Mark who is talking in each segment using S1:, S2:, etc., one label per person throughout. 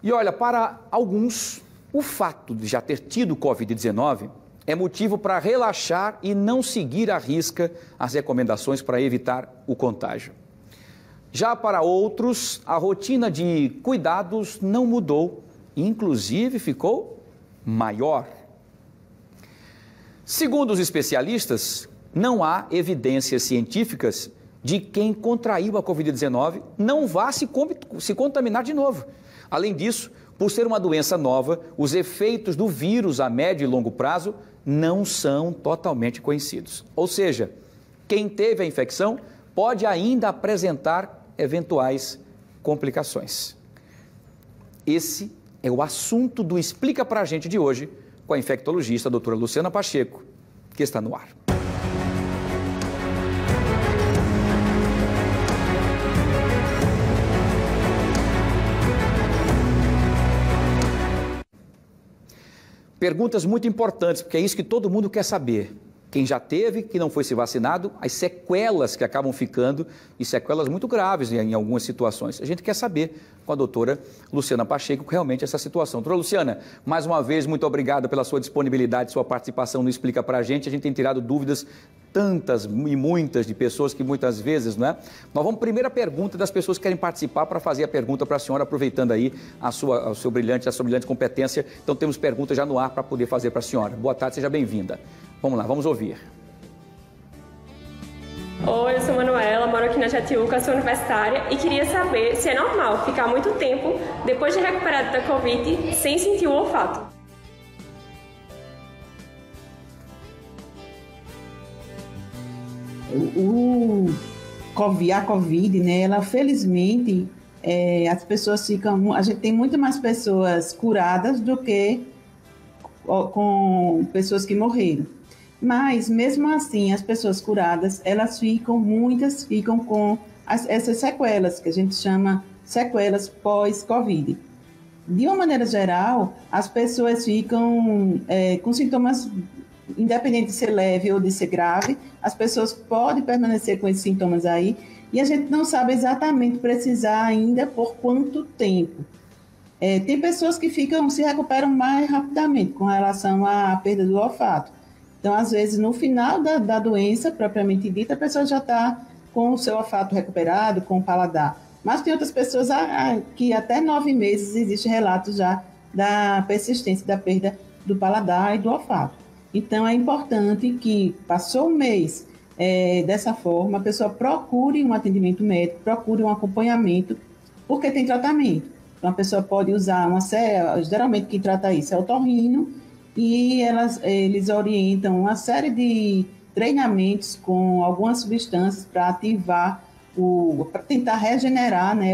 S1: E olha, para alguns, o fato de já ter tido Covid-19 é motivo para relaxar e não seguir à risca as recomendações para evitar o contágio. Já para outros, a rotina de cuidados não mudou, inclusive ficou maior. Segundo os especialistas, não há evidências científicas de quem contraiu a Covid-19 não vá se contaminar de novo. Além disso, por ser uma doença nova, os efeitos do vírus a médio e longo prazo não são totalmente conhecidos. Ou seja, quem teve a infecção pode ainda apresentar eventuais complicações. Esse é o assunto do Explica Pra Gente de hoje, com a infectologista a doutora Luciana Pacheco, que está no ar. Perguntas muito importantes, porque é isso que todo mundo quer saber. Quem já teve, que não foi se vacinado, as sequelas que acabam ficando, e sequelas muito graves em algumas situações. A gente quer saber com a doutora Luciana Pacheco realmente essa situação. Doutora Luciana, mais uma vez, muito obrigado pela sua disponibilidade, sua participação no Explica Pra Gente. A gente tem tirado dúvidas tantas e muitas de pessoas que muitas vezes, não é? Nós vamos, primeira pergunta das pessoas que querem participar para fazer a pergunta para a senhora, aproveitando aí a sua brilhante competência. Então temos perguntas já no ar para poder fazer para a senhora. Boa tarde, seja bem-vinda. Vamos lá, vamos ouvir.
S2: Oi, eu sou Manuela, moro aqui na Jatiuca, sou universitária e queria saber se é normal ficar muito tempo depois de recuperado da Covid sem sentir o olfato.
S3: A Covid, né, ela felizmente, as pessoas ficam, a gente tem muito mais pessoas curadas do que com pessoas que morreram. Mas, mesmo assim, as pessoas curadas, muitas ficam com essas sequelas, que a gente chama sequelas pós-Covid. De uma maneira geral, as pessoas ficam com sintomas, independente de ser leve ou de ser grave, as pessoas podem permanecer com esses sintomas aí, e a gente não sabe exatamente precisar ainda por quanto tempo. Tem pessoas que se recuperam mais rapidamente com relação à perda do olfato. Então, às vezes, no final da doença, propriamente dita, a pessoa já está com o seu olfato recuperado, com o paladar. Mas tem outras pessoas que até 9 meses existe relatos já da persistência da perda do paladar e do olfato. Então, é importante que, passou um mês dessa forma, a pessoa procure um atendimento médico, procure um acompanhamento, porque tem tratamento. Então, a pessoa pode usar geralmente quem trata isso é o otorrino, e eles orientam uma série de treinamentos com algumas substâncias para ativar, para tentar regenerar, né,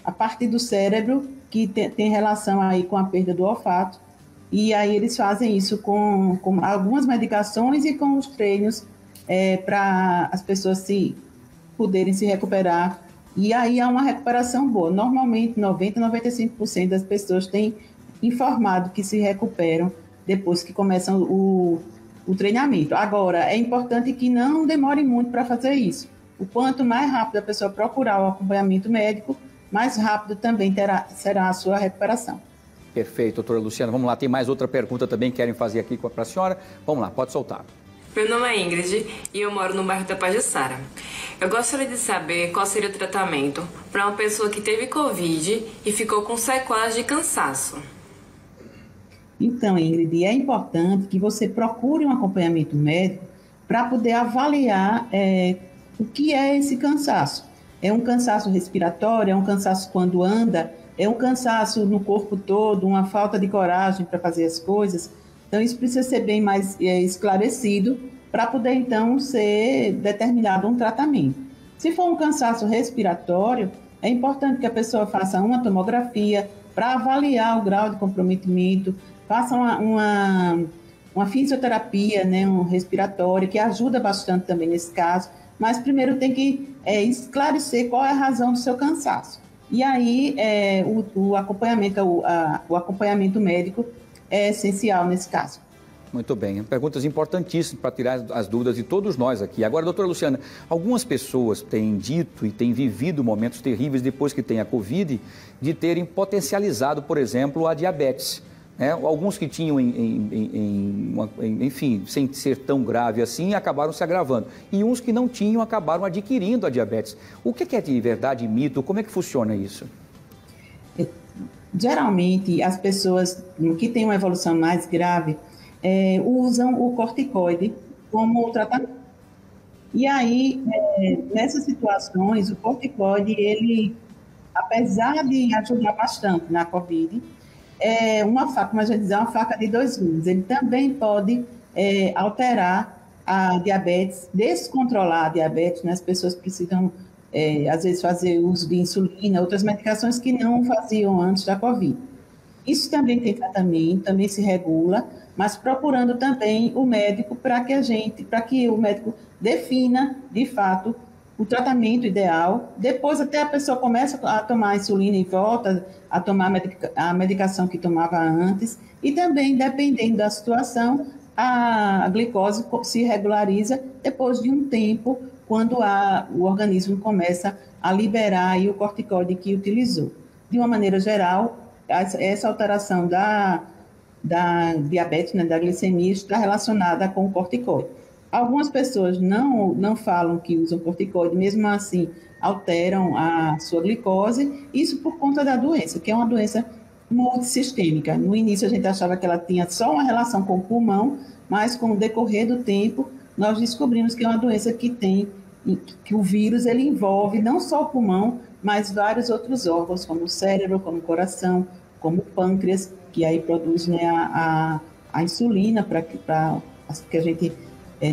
S3: a parte do cérebro que tem relação aí com a perda do olfato. E aí eles fazem isso com algumas medicações e com os treinos para as pessoas poderem se recuperar. E aí há uma recuperação boa. Normalmente, 90% a 95% das pessoas têm informado que se recuperam depois que começam o treinamento. Agora, é importante que não demore muito para fazer isso. O quanto mais rápido a pessoa procurar o acompanhamento médico, mais rápido também será a sua recuperação.
S1: Perfeito, doutora Luciana. Vamos lá, tem mais outra pergunta também que querem fazer aqui para a senhora. Vamos lá, pode soltar.
S4: Meu nome é Ingrid e eu moro no bairro da Pajuçara. Eu gostaria de saber qual seria o tratamento para uma pessoa que teve Covid e ficou com sequelas de cansaço.
S3: Então, Ingrid, é importante que você procure um acompanhamento médico para poder avaliar o que é esse cansaço. É um cansaço respiratório, é um cansaço quando anda, é um cansaço no corpo todo, uma falta de coragem para fazer as coisas. Então, isso precisa ser bem mais esclarecido para poder, então, ser determinado um tratamento. Se for um cansaço respiratório, é importante que a pessoa faça uma tomografia para avaliar o grau de comprometimento, faça uma fisioterapia, né, respiratória, que ajuda bastante também nesse caso, mas primeiro tem que esclarecer qual é a razão do seu cansaço. E aí o acompanhamento médico é essencial nesse caso.
S1: Muito bem, perguntas importantíssimas para tirar as dúvidas de todos nós aqui. Agora, doutora Luciana, algumas pessoas têm dito e têm vivido momentos terríveis depois que têm a Covid, de terem potencializado, por exemplo, a diabetes. Né? Alguns que tinham, enfim, sem ser tão grave assim, acabaram se agravando. E uns que não tinham acabaram adquirindo a diabetes. O que é de verdade e mito? Como é que funciona isso?
S3: Geralmente, as pessoas que têm uma evolução mais grave usam o corticoide como tratamento. E aí, nessas situações, o corticoide, ele, apesar de ajudar bastante na COVID, uma faca, como a gente diz, é uma faca de dois gumes. Ele também pode alterar a diabetes, descontrolar a diabetes, né? As pessoas precisam, às vezes, fazer uso de insulina, outras medicações que não faziam antes da COVID. Isso também tem tratamento, também se regula, mas procurando também o médico para que o médico defina, de fato, o tratamento ideal. Depois até a pessoa começa a tomar insulina e volta a tomar a medicação que tomava antes. E também, dependendo da situação, a glicose se regulariza depois de um tempo, quando o organismo começa a liberar aí o corticoide que utilizou. De uma maneira geral, essa alteração da diabetes, né, da glicemia, está relacionada com o corticoide. Algumas pessoas não falam que usam corticoide, mesmo assim alteram a sua glicose, isso por conta da doença, que é uma doença multissistêmica. No início a gente achava que ela tinha só uma relação com o pulmão, mas com o decorrer do tempo nós descobrimos que é uma doença que o vírus ele envolve não só o pulmão, mas vários outros órgãos, como o cérebro, como o coração, como o pâncreas, que aí produz, né, a insulina para que a gente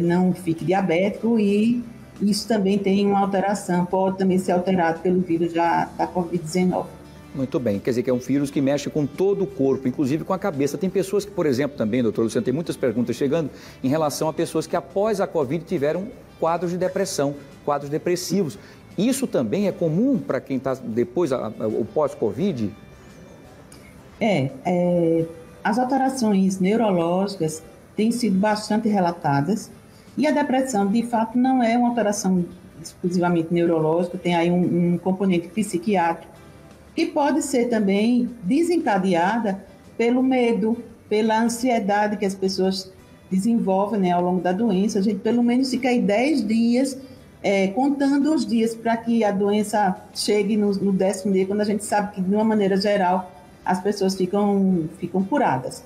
S3: não fique diabético, e isso também tem uma alteração, pode também ser alterado pelo vírus da Covid-19.
S1: Muito bem, quer dizer que é um vírus que mexe com todo o corpo, inclusive com a cabeça. Tem pessoas que, por exemplo, também, doutor Luciano, tem muitas perguntas chegando em relação a pessoas que após a Covid tiveram quadros de depressão, quadros depressivos. Isso também é comum para quem está depois, o pós-Covid?
S3: As alterações neurológicas têm sido bastante relatadas, e a depressão, de fato, não é uma alteração exclusivamente neurológica, tem aí um componente psiquiátrico, que pode ser também desencadeada pelo medo, pela ansiedade que as pessoas desenvolvem, né, ao longo da doença. A gente pelo menos fica aí 10 dias contando os dias para que a doença chegue no 10º dia, quando a gente sabe que, de uma maneira geral, as pessoas ficam curadas.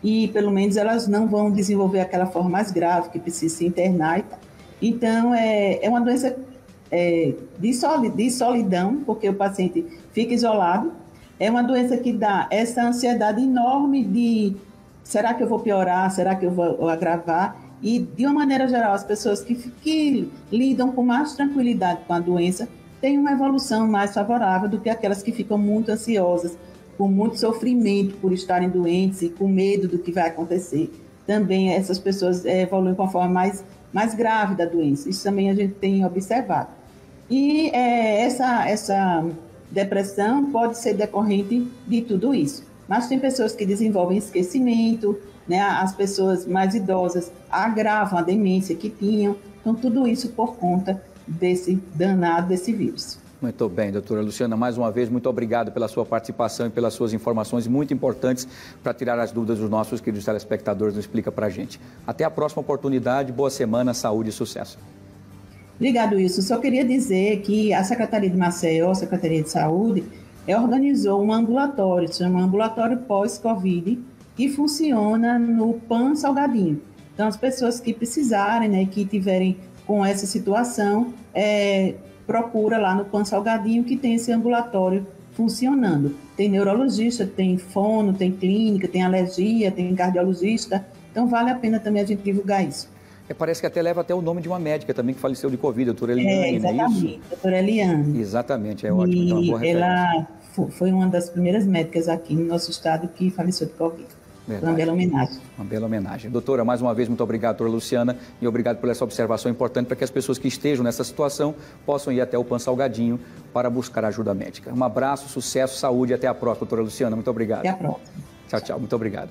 S3: E pelo menos elas não vão desenvolver aquela forma mais grave, que precisa se internar e tal. Então, é uma doença de solidão, porque o paciente fica isolado. É uma doença que dá essa ansiedade enorme de será que eu vou piorar, será que eu vou agravar? E, de uma maneira geral, as pessoas que lidam com mais tranquilidade com a doença têm uma evolução mais favorável do que aquelas que ficam muito ansiosas, com muito sofrimento por estarem doentes e com medo do que vai acontecer. Também essas pessoas evoluem com a forma mais grave da doença. Isso também a gente tem observado. E essa depressão pode ser decorrente de tudo isso. Mas tem pessoas que desenvolvem esquecimento, né? As pessoas mais idosas agravam a demência que tinham. Então, tudo isso por conta desse danado desse vírus.
S1: Muito bem, doutora Luciana, mais uma vez, muito obrigado pela sua participação e pelas suas informações muito importantes para tirar as dúvidas dos nossos queridos telespectadores. Não explica para a gente. Até a próxima oportunidade, boa semana, saúde e sucesso.
S3: Obrigado, Wilson. Só queria dizer que a Secretaria de Maceió, a Secretaria de Saúde, organizou um ambulatório, se chama Ambulatório Pós-Covid, que funciona no PAN Salgadinho. Então, as pessoas que precisarem, né, que tiverem com essa situação, procura lá no PAN Salgadinho, que tem esse ambulatório funcionando. Tem neurologista, tem fono, tem clínica, tem alergia, tem cardiologista. Então, vale a pena também a gente divulgar isso.
S1: Parece que até leva até o nome de uma médica também que faleceu de Covid, doutora Eliane,
S3: exatamente,
S1: não é isso?
S3: Doutora Eliane.
S1: Exatamente, é ótimo.
S3: E
S1: uma boa
S3: ela foi uma das primeiras médicas aqui no nosso estado que faleceu de Covid. Verdade. Uma bela homenagem.
S1: Uma bela homenagem. Doutora, mais uma vez, muito obrigado, doutora Luciana, e obrigado por essa observação importante para que as pessoas que estejam nessa situação possam ir até o PAN Salgadinho para buscar ajuda médica. Um abraço, sucesso, saúde e até a próxima, doutora Luciana. Muito obrigado.
S3: Até a próxima.
S1: Tchau, tchau. Muito obrigado.